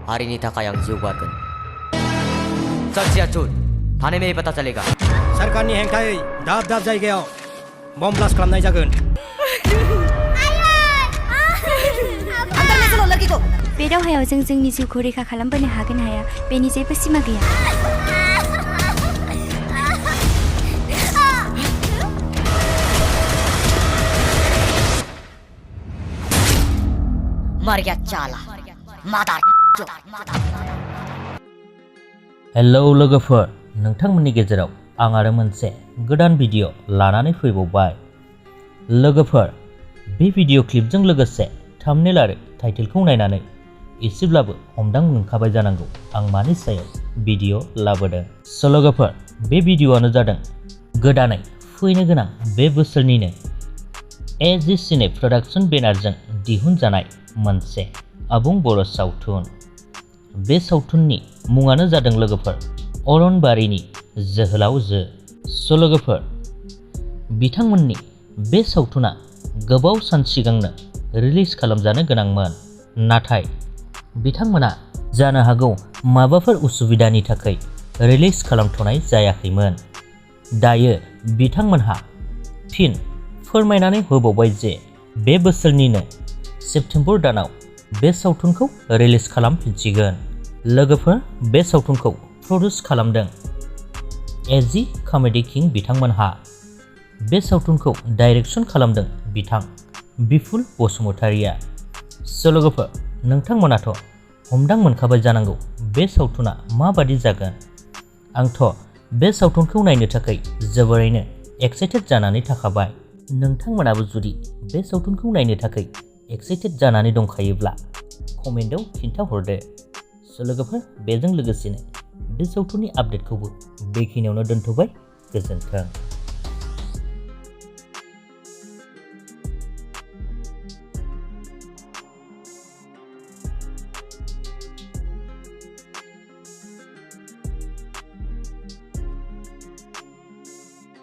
हारिनि थाखाय आं जिउ गारगोन। सच्चिया झूठ थाने में ही पता चलेगा। सरकारनि हेंथायै दाब दाब जायगायाव बम ब्लास्ट खालामनाय जागोन। अंदर ले चलो लड़की को। बे दावहायाव जों जोंनि जिउखौ रैखा खालामबोनो हागोन हाया बेनि जेबो सिमा गैया। मर गया चाला मादार। हेलौ लोगोफोर, नोंथांमोननि गेजेराव आं आरो मोनसे गोदान भिडिअ लानानै फैबावबाय। लोगोफोर, बे भिडिअ क्लिपजों लोगोसे थाम्बनेल आरो टाइटेलखौ नायनानै एसेब्लाबो हमदां मोनखाबाय जानांगौ आं मानि सायाव भिडिअ लाबोदों। स' लोगोफोर, बे भिडिअआनो जादों गोदानै फैनो गोनां बे बोसोरनिनो सिने प्रडाक्शन बेनारजों दिहुनजानाय मोनसे आबुं बर' सावथुन। बे सावथुननि मुङानो जादों लोगोफोर अरनबारिनि जोहोलावजो। स' लोगोफोर, बिथांमोननि बे सावथुना गोबाव सान सिगांनो रिलिज खालामजानो गोनांमोन, नाथाय बिथांमोना जानो हागौ माबाफोर उसुबिदानि थाखाय रिलिज खालामथ'नाय जायाखैमोन। दायो बिथांमोनहा फिन फोरमायनानै होबावबाय जे बे बोसोरनिनो सेप्तेम्बर दानाव बे सावथुनखौ रिलिज खालामफिनसिगोन। लोगोफोर, बे सावथुनखौ प्रडिउस खालामदों एजि कमेडि किं बिथांमोनहा। बे सावथुनखौ डाइरेक्सन खालामदों बिथां बिपुल बसुमतारिया। स' लोगोफोर, नोंथांमोनाथ' हमदां मोनखाबाय जानांगौ बे सावथुना माबादि जागोन। आंथ' बे सावथुनखौ नायनो थाखाय जोबोरैनो एक्साइटेड जानानै थाखाबाय। नोंथांमोनाबो जुदि बे सावथुनखौ नायनो थाखाय एक्साइटेड जानानै दंखायोब्ला कमेन्टआव खिन्थाहरदो। स' लोगोफोर, बेजों लोगोसेनो बे सावथुननि आपडेटखौबो बेखिनियावनो दोनथ'बाय। गोजोन्थों।